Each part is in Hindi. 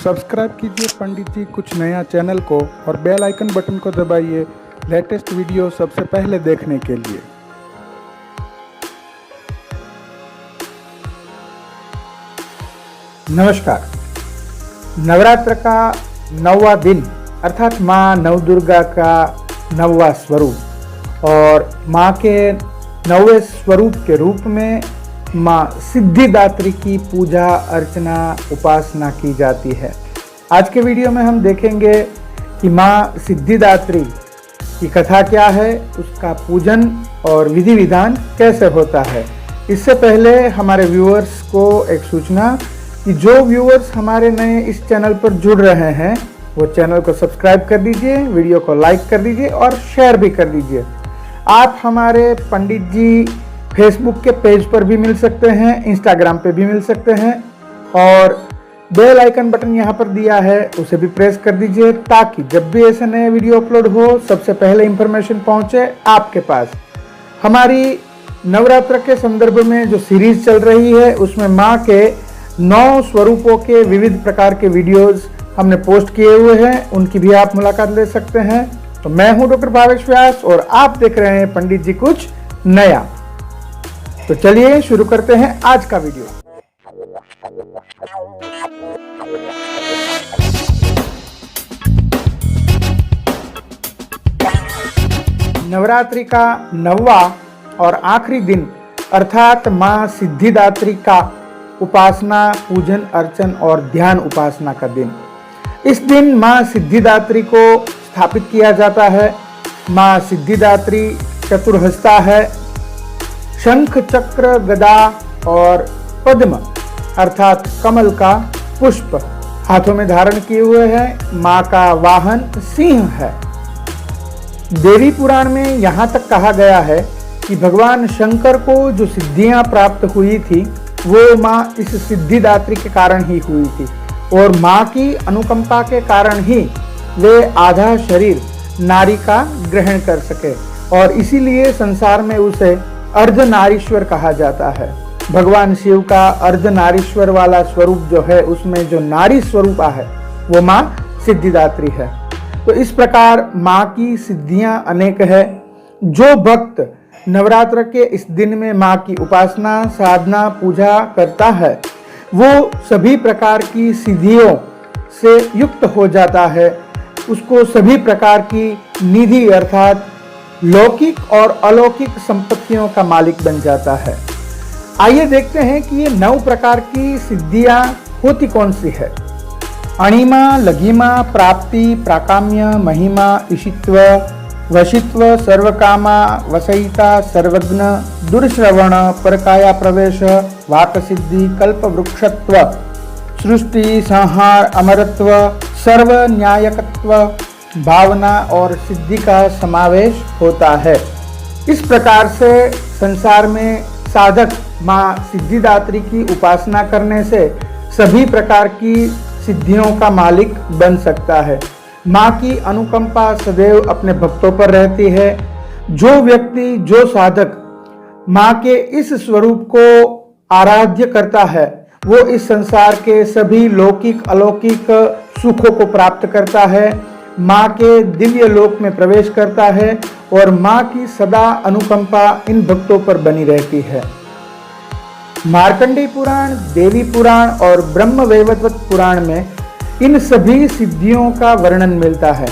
सब्सक्राइब कीजिए पंडित जी कुछ नया चैनल को और बेल आइकन बटन को दबाइए लेटेस्ट वीडियो सबसे पहले देखने के लिए। नमस्कार। नवरात्र का 9वां दिन अर्थात माँ नवदुर्गा का 9वां स्वरूप और माँ के 9वें स्वरूप के रूप में माँ सिद्धिदात्री की पूजा अर्चना उपासना की जाती है। आज के वीडियो में हम देखेंगे कि माँ सिद्धिदात्री की कथा क्या है, उसका पूजन और विधि विधान कैसे होता है। इससे पहले हमारे व्यूअर्स को एक सूचना कि जो व्यूअर्स हमारे नए इस चैनल पर जुड़ रहे हैं वो चैनल को सब्सक्राइब कर दीजिए, वीडियो को लाइक कर दीजिए और शेयर भी कर दीजिए। आप हमारे पंडित जी फेसबुक के पेज पर भी मिल सकते हैं, इंस्टाग्राम पे भी मिल सकते हैं और बेल आइकन बटन यहाँ पर दिया है उसे भी प्रेस कर दीजिए ताकि जब भी ऐसे नए वीडियो अपलोड हो सबसे पहले इंफॉर्मेशन पहुँचे आपके पास। हमारी नवरात्र के संदर्भ में जो सीरीज चल रही है उसमें माँ के 9 स्वरूपों के विविध प्रकार के वीडियोस हमने पोस्ट किए हुए हैं, उनकी भी आप मुलाकात ले सकते हैं। तो मैं हूं डॉक्टर भावेश व्यास और आप देख रहे हैं पंडित जी कुछ नया। तो चलिए शुरू करते हैं आज का वीडियो। नवरात्रि का 9वां और आखिरी दिन अर्थात माँ सिद्धिदात्री का उपासना पूजन अर्चन और ध्यान उपासना का दिन। इस दिन माँ सिद्धिदात्री को स्थापित किया जाता है। माँ सिद्धिदात्री चतुर्हस्ता है, शंख चक्र गदा और पद्म अर्थात कमल का पुष्प हाथों में धारण किए हुए है। माँ का वाहन सिंह है। देवी पुराण में यहाँ तक कहा गया है कि भगवान शंकर को जो सिद्धियां प्राप्त हुई थी वो माँ इस सिद्धिदात्री के कारण ही हुई थी और माँ की अनुकंपा के कारण ही वे आधा शरीर नारी का ग्रहण कर सके और इसीलिए संसार में उसे अर्धनारीश्वर कहा जाता है। भगवान शिव का अर्धनारीश्वर वाला स्वरूप जो है उसमें जो नारी स्वरूप है वो माँ सिद्धिदात्री है। तो इस प्रकार माँ की सिद्धियां अनेक है। जो भक्त नवरात्र के इस दिन में माँ की उपासना साधना पूजा करता है वो सभी प्रकार की सिद्धियों से युक्त हो जाता है। उसको सभी प्रकार की निधि अर्थात लौकिक और अलौकिक संपत्तियों का मालिक बन जाता है। आइए देखते हैं कि ये 9 प्रकार की सिद्धियां होती कौन सी है। अणिमा, लघिमा, प्राप्ति, प्राकाम्य, महिमा, ईशित्व, वशित्व, सर्वकामा, वसयिता, सर्वज्ञ, दुर्श्रवण, परकाया प्रवेश, वाक सिद्धि, कल्प वृक्षत्व, सृष्टि, संहार, अमरत्व, सर्व न्यायकत्व, भावना और सिद्धि का समावेश होता है। इस प्रकार से संसार में साधक माँ सिद्धिदात्री की उपासना करने से सभी प्रकार की सिद्धियों का मालिक बन सकता है। माँ की अनुकंपा सदैव अपने भक्तों पर रहती है। जो व्यक्ति जो साधक माँ के इस स्वरूप को आराध्य करता है वो इस संसार के सभी लौकिक अलौकिक सुखों को प्राप्त करता है, माँ के दिव्य लोक में प्रवेश करता है और माँ की सदा अनुकंपा इन भक्तों पर बनी रहती है। मार्कंडेय पुराण, देवी पुराण और ब्रह्म वैवर्त पुराण में इन सभी सिद्धियों का वर्णन मिलता है।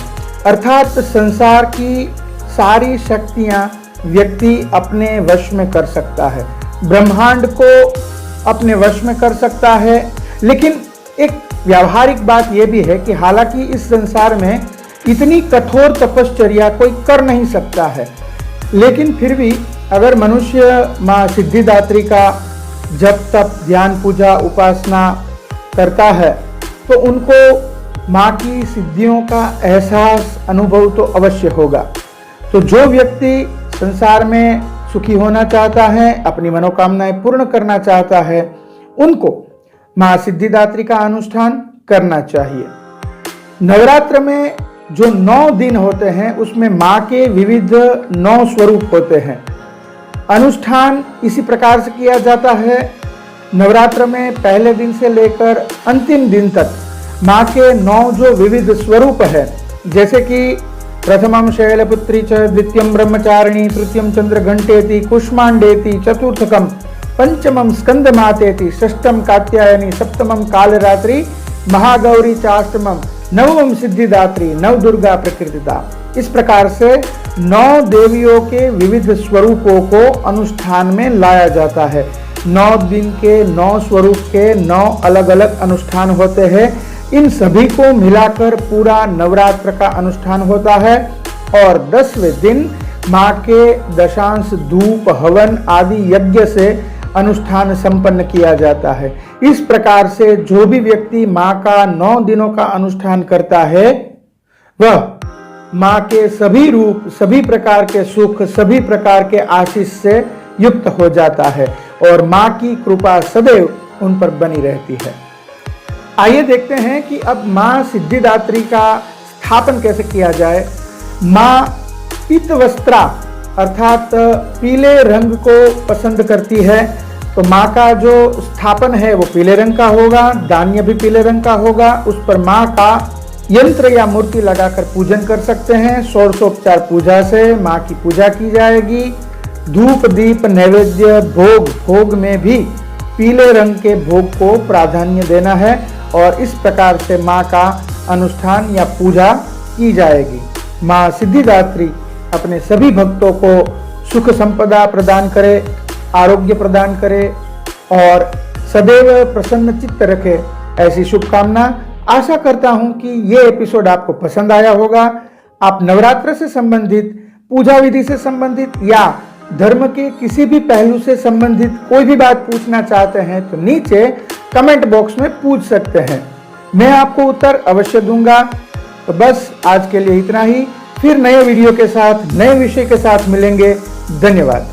अर्थात संसार की सारी शक्तियां व्यक्ति अपने वश में कर सकता है, ब्रह्मांड को अपने वश में कर सकता है। लेकिन एक व्यावहारिक बात यह भी है कि हालांकि इस संसार में इतनी कठोर तपश्चर्या कोई कर नहीं सकता है, लेकिन फिर भी अगर मनुष्य माँ सिद्धिदात्री का जप तप ध्यान पूजा उपासना करता है तो उनको माँ की सिद्धियों का एहसास अनुभव तो अवश्य होगा। तो जो व्यक्ति संसार में सुखी होना चाहता है, अपनी मनोकामनाएं पूर्ण करना चाहता है, उनको माँ सिद्धिदात्री का अनुष्ठान करना चाहिए। नवरात्र में जो 9 दिन होते हैं उसमें माँ के विविध 9 स्वरूप होते हैं। अनुष्ठान इसी प्रकार से किया जाता है। नवरात्र में पहले दिन से लेकर अंतिम दिन तक माँ के 9 जो विविध स्वरूप है, जैसे कि प्रथमम शैलपुत्री च, द्वितीयम ब्रह्मचारिणी, तृतीयम चंद्रघंटेति, कुष्मांडेति, चतुर्थकम पंचमम स्कंदमातेति, षष्ठम कात्यायनी, सप्तमम कालरात्रि, महागौरी चाष्टमम, नवम सिद्धिदात्री, नव दुर्गा प्रकृतिदा। इस प्रकार से 9 देवियों के विविध स्वरूपों को अनुष्ठान में लाया जाता है। 9 दिन के 9 स्वरूप के 9 अलग अलग अनुष्ठान होते हैं। इन सभी को मिलाकर पूरा नवरात्र का अनुष्ठान होता है और 10वें दिन माँ के दशांश धूप हवन आदि यज्ञ से अनुष्ठान संपन्न किया जाता है। इस प्रकार से जो भी व्यक्ति माँ का 9 दिनों का अनुष्ठान करता है वह माँ के सभी रूप, सभी प्रकार के सुख, सभी प्रकार के आशीष से युक्त हो जाता है और माँ की कृपा सदैव उन पर बनी रहती है। आइए देखते हैं कि अब माँ सिद्धिदात्री का स्थापन कैसे किया जाए। माँ पीतवस्त्रा अर्थात पीले रंग को पसंद करती है, तो माँ का जो स्थापन है वो पीले रंग का होगा, धान्य भी पीले रंग का होगा। उस पर माँ का यंत्र या मूर्ति लगाकर पूजन कर सकते हैं। षोडशोपचार पूजा से माँ की पूजा की जाएगी। धूप दीप नैवेद्य भोग में भी पीले रंग के भोग को प्राधान्य देना है और इस प्रकार से माँ का अनुष्ठान या पूजा की जाएगी। माँ सिद्धिदात्री अपने सभी भक्तों को सुख संपदा प्रदान करे, आरोग्य प्रदान करे और सदैव प्रसन्न चित्त रखे, ऐसी शुभकामना। आशा करता हूं कि ये एपिसोड आपको पसंद आया होगा। आप नवरात्र से संबंधित, पूजा विधि से संबंधित या धर्म के किसी भी पहलू से संबंधित कोई भी बात पूछना चाहते हैं तो नीचे कमेंट बॉक्स में पूछ सकते हैं, मैं आपको उत्तर अवश्य दूंगा। तो बस आज के लिए इतना ही, फिर नए वीडियो के साथ, नए विषय के साथ मिलेंगे। धन्यवाद।